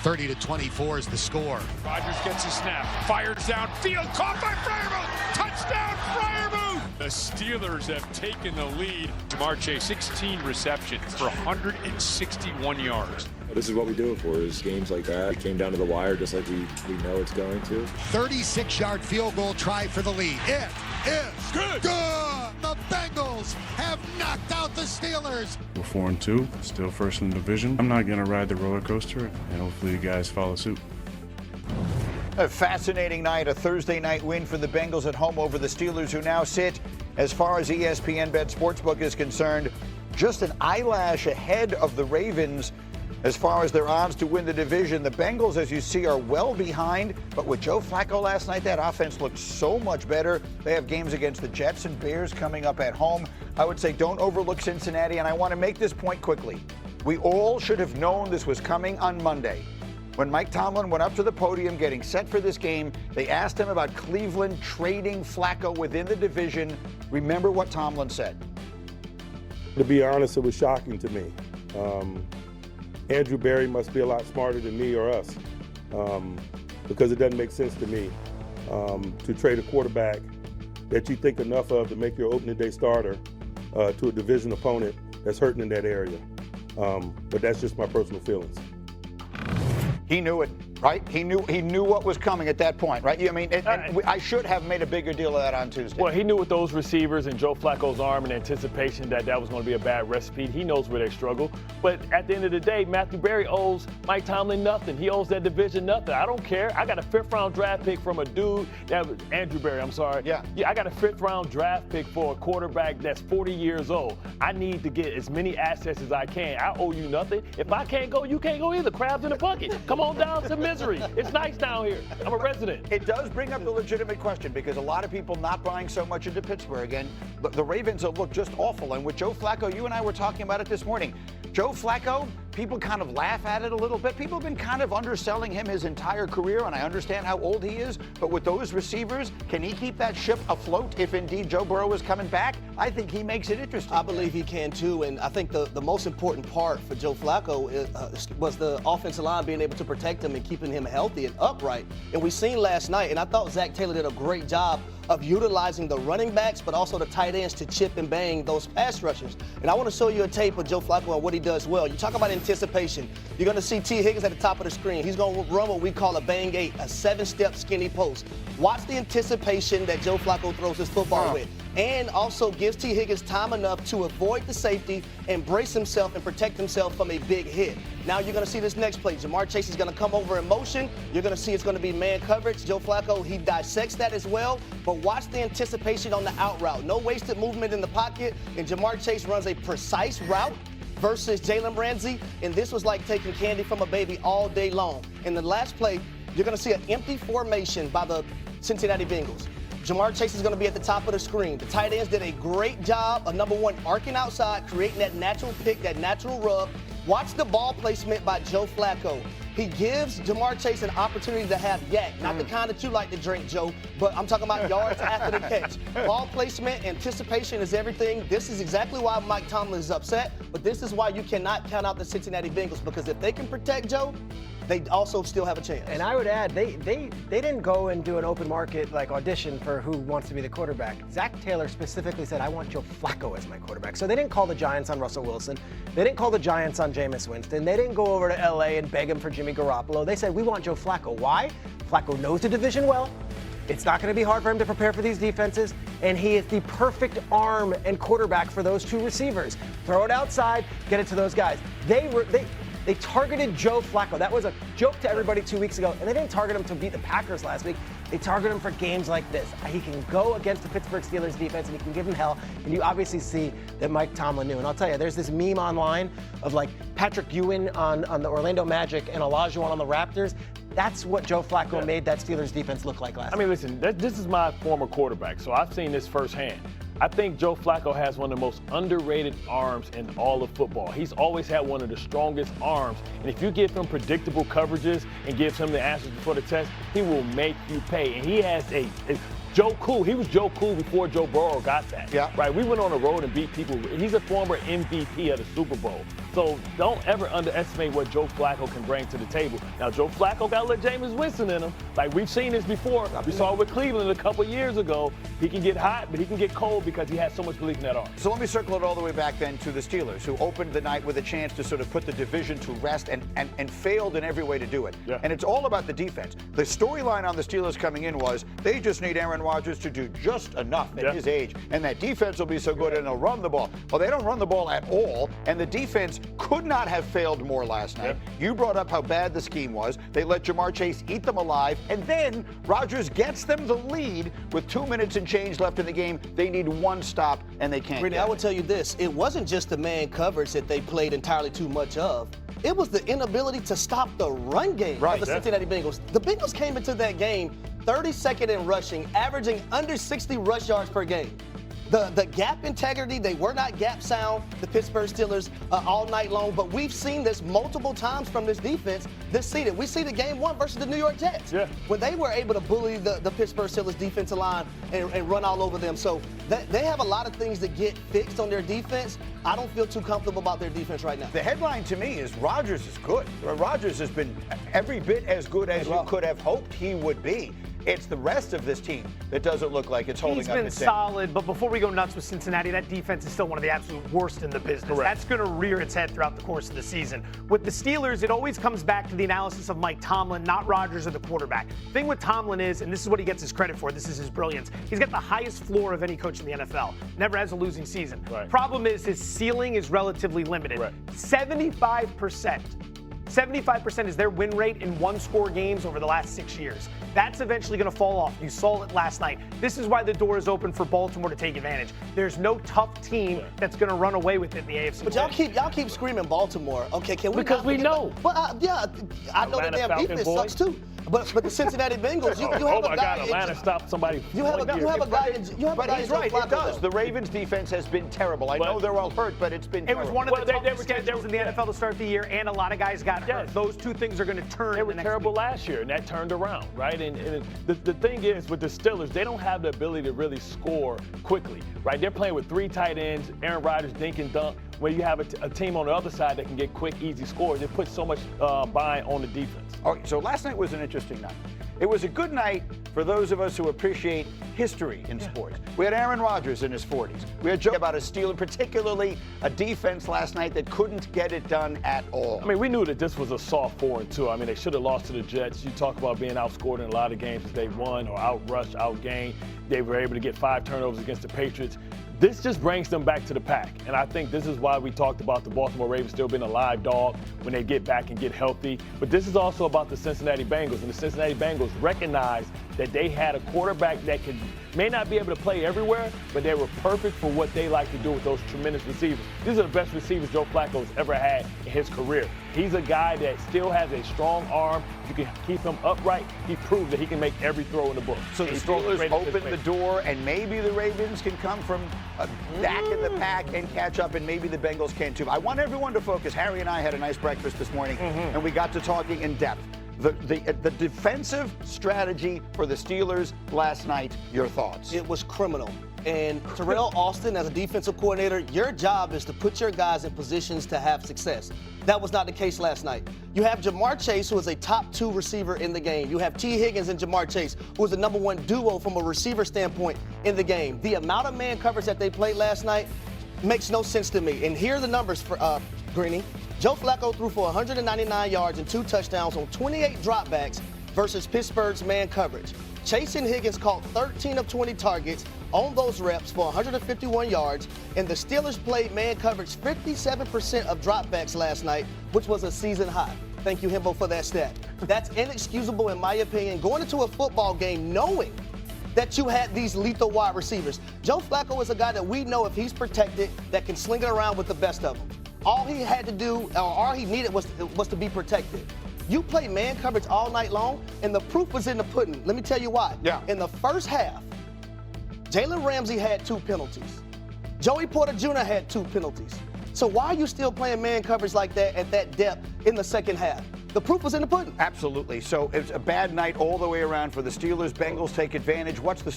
30-24 is the score. Rodgers gets a snap, fires downfield, caught by Freiermuth. Touchdown, Freiermuth! The Steelers have taken the lead. Ja'Marr Chase, 16 receptions for 161 yards. This is what we do it for, is games like that. It came down to the wire just like we know it's going to. 36-yard field goal try for the lead. It is good. The Bengals have knocked out the Steelers. We're 4-2, still first in the division. I'm not going to ride the roller coaster, and hopefully you guys follow suit. A fascinating night, a Thursday night win for the Bengals at home over the Steelers, who now sit, as far as ESPN Bet Sportsbook is concerned, just an eyelash ahead of the Ravens as far as their odds to win the division. The Bengals, as you see, are well behind, but with Joe Flacco last night, that offense looked so much better. They have games against the Jets and Bears coming up at home. I would say don't overlook Cincinnati, and I want to make this point quickly. We all should have known this was coming on Monday. When Mike Tomlin went up to the podium getting set for this game, they asked him about Cleveland trading Flacco within the division. Remember what Tomlin said. To be honest, it was shocking to me. Andrew Berry must be a lot smarter than me or us, because it doesn't make sense to me to trade a quarterback that you think enough of to make your opening day starter to a division opponent that's hurting in that area. But that's just my personal feelings. He knew it, right? He knew what was coming at that point, right? I mean, I should have made a bigger deal of that on Tuesday. Well, he knew with those receivers and Joe Flacco's arm in anticipation that was going to be a bad recipe. He knows where they struggle. But at the end of the day, Matthew Berry owes Mike Tomlin nothing. He owes that division nothing. I don't care. I got a 5th-round draft pick from a dude that was Andrew Berry. I'm sorry. Yeah, I got a 5th-round draft pick for a quarterback that's 40 years old. I need to get as many assets as I can. I owe you nothing. If I can't go, you can't go either. Crabs in the bucket. Come on down to misery. It's nice down here. I'm a resident. It does bring up the legitimate question, because a lot of people not buying so much into Pittsburgh, and the Ravens have looked just awful. And with Joe Flacco, you and I were talking about it this morning. Joe Flacco, people kind of laugh at it a little bit. People have been kind of underselling him his entire career, and I understand how old he is. But with those receivers, can he keep that ship afloat if indeed Joe Burrow is coming back? I think he makes it interesting. I believe he can too, and I think the most important part for Joe Flacco was the offensive line being able to protect him and keeping him healthy and upright. And we seen last night, and I thought Zach Taylor did a great job of utilizing the running backs, but also the tight ends to chip and bang those pass rushers. And I want to show you a tape of Joe Flacco and what he does well. You talk about anticipation. You're going to see T. Higgins at the top of the screen. He's going to run what we call a bang 8, a 7-step skinny post. Watch the anticipation that Joe Flacco throws his football with, and also gives T. Higgins time enough to avoid the safety and brace himself and protect himself from a big hit. Now you're going to see this next play. Ja'Marr Chase is going to come over in motion. You're going to see it's going to be man coverage. Joe Flacco, he dissects that as well. But watch the anticipation on the out route. No wasted movement in the pocket. And Ja'Marr Chase runs a precise route versus Jalen Ramsey. And this was like taking candy from a baby all day long. In the last play, you're going to see an empty formation by the Cincinnati Bengals. Ja'Marr Chase is going to be at the top of the screen. The tight ends did a great job of, number one, arcing outside, creating that natural pick, that natural rub. Watch the ball placement by Joe Flacco. He gives Ja'Marr Chase an opportunity to have yak, not the kind that you like to drink, Joe, but I'm talking about yards after the catch. Ball placement, anticipation is everything. This is exactly why Mike Tomlin is upset, but this is why you cannot count out the Cincinnati Bengals, because if they can protect Joe, they also still have a chance. And I would add, they didn't go and do an open market like audition for who wants to be the quarterback. Zach Taylor specifically said, I want Joe Flacco as my quarterback. So they didn't call the Giants on Russell Wilson. They didn't call the Giants on Jameis Winston. They didn't go over to LA and beg him for Jimmy Garoppolo. They said, we want Joe Flacco. Why? Flacco knows the division well. It's not going to be hard for him to prepare for these defenses, and he is the perfect arm and quarterback for those two receivers. Throw it outside, get it to those guys. They targeted Joe Flacco. That was a joke to everybody 2 weeks ago, and they didn't target him to beat the Packers last week. They targeted him for games like this. He can go against the Pittsburgh Steelers defense, and he can give them hell, and you obviously see that Mike Tomlin knew. And I'll tell you, there's this meme online of like Patrick Ewing on the Orlando Magic and Olajuwon on the Raptors. That's what Joe Flacco made that Steelers defense look like last night. I mean, listen, this is my former quarterback, so I've seen this firsthand. I think Joe Flacco has one of the most underrated arms in all of football. He's always had one of the strongest arms, and if you give him predictable coverages and gives him the answers before the test, he will make you pay. And he has Joe Cool. He was Joe Cool before Joe Burrow got that. Yeah. Right. We went on the road and beat people. He's a former MVP of the Super Bowl. So don't ever underestimate what Joe Flacco can bring to the table. Now, Joe Flacco got a little Jameis Winston in him. Like, we've seen this before. We saw it with Cleveland a couple years ago. He can get hot, but he can get cold because he has so much belief in that arm. So let me circle it all the way back then to the Steelers, who opened the night with a chance to sort of put the division to rest and failed in every way to do it. Yeah. And it's all about the defense. The storyline on the Steelers coming in was they just need Aaron Rodgers to do just enough at his age, and that defense will be so good and they'll run the ball. Well, they don't run the ball at all, and the defense could not have failed more last night. You brought up how bad the scheme was. They let Jamar Chase eat them alive, and then Rodgers gets them the lead with 2 minutes and change left in the game. They need one stop, and they can't. Brittany, I will tell you this. It wasn't just the man coverage that they played entirely too much of. It was the inability to stop the run game of the Cincinnati Bengals. The Bengals came into that game 32nd in rushing, averaging under 60 rush yards per game. The gap integrity, they were not gap sound, the Pittsburgh Steelers, all night long. But we've seen this multiple times from this defense this season. We see the game one versus the New York Jets. Yeah. When they were able to bully the Pittsburgh Steelers defensive line and run all over them. So they have a lot of things to get fixed on their defense. I don't feel too comfortable about their defense right now. The headline to me is Rodgers is good. Rodgers has been every bit as good as you could have hoped he would be. It's the rest of this team that doesn't look like it's holding up. He's been solid, but before we go nuts with Cincinnati, that defense is still one of the absolute worst in the business. Correct. That's going to rear its head throughout the course of the season. With the Steelers, it always comes back to the analysis of Mike Tomlin, not Rodgers or the quarterback. The thing with Tomlin is, and this is what he gets his credit for, this is his brilliance, he's got the highest floor of any coach in the NFL. Never has a losing season. Right. Problem is his ceiling is relatively limited. Right. 75% is their win rate in one-score games over the last 6 years. That's eventually going to fall off. You saw it last night. This is why the door is open for Baltimore to take advantage. There's no tough team that's going to run away with it in the AFC. But y'all keep screaming Baltimore. Okay, can we? Because we know. Well, I know that damn defense sucks too. But the Cincinnati Bengals, you have a guy. Oh my God, Atlanta stopped somebody. You have a guy. But he's right. It does. The Ravens' defense has been terrible. I know they're all hurt, but it's been. It was one of the toughest schedules in the NFL to start the year, and a lot of guys got hurt. Those two things are going to turn. They were terrible last year, and that turned around, right? And the thing is, with the Steelers, they don't have the ability to really score quickly, right? They're playing with 3 tight ends, Aaron Rodgers, dink and dunk. Where you have a team on the other side that can get quick, easy scores, it puts so much bind on the defense. Okay, so last night was an interesting night. It was a good night for those of us who appreciate history in sports. We had Aaron Rodgers in his 40s. We had Joe about a Steeler, particularly a defense last night that couldn't get it done at all. I mean, we knew that this was a soft 4-2. I mean, they should have lost to the Jets. You talk about being outscored in a lot of games that they won or outrushed, outgained. They were able to get 5 turnovers against the Patriots. This just brings them back to the pack. And I think this is why we talked about the Baltimore Ravens still being a live dog when they get back and get healthy. But this is also about the Cincinnati Bengals. And the Cincinnati Bengals recognize that they had a quarterback that may not be able to play everywhere, but they were perfect for what they like to do with those tremendous receivers. These are the best receivers Joe Flacco's ever had in his career. He's a guy that still has a strong arm. You can keep him upright. He proved that he can make every throw in the book. So the Steelers open the door, and maybe the Ravens can come from back in the pack and catch up, and maybe the Bengals can too. I want everyone to focus. Harry and I had a nice breakfast this morning, and we got to talking in depth. The defensive strategy for the Steelers last night, your thoughts? It was criminal. And Terrell Austin, as a defensive coordinator, your job is to put your guys in positions to have success. That was not the case last night. You have Jamar Chase, who is a top 2 receiver in the game. You have T. Higgins and Jamar Chase, who is the #1 duo from a receiver standpoint in the game. The amount of man coverage that they played last night makes no sense to me. And here are the numbers for Greeny. Joe Flacco threw for 199 yards and 2 touchdowns on 28 dropbacks versus Pittsburgh's man coverage. Chase and Higgins caught 13 of 20 targets on those reps for 151 yards, and the Steelers played man coverage 57% of dropbacks last night, which was a season high. Thank you, Himbo, for that stat. That's inexcusable, in my opinion, going into a football game knowing that you had these lethal wide receivers. Joe Flacco is a guy that we know if he's protected that can sling it around with the best of them. All he had to do, or all he needed was to be protected. You play man coverage all night long, and the proof was in the pudding. Let me tell you why. Yeah. In the first half, Jalen Ramsey had 2 penalties. Joey Porter Jr. had 2 penalties. So why are you still playing man coverage like that at that depth in the second half? The proof was in the pudding. Absolutely. So it's a bad night all the way around for the Steelers. Bengals take advantage. What's the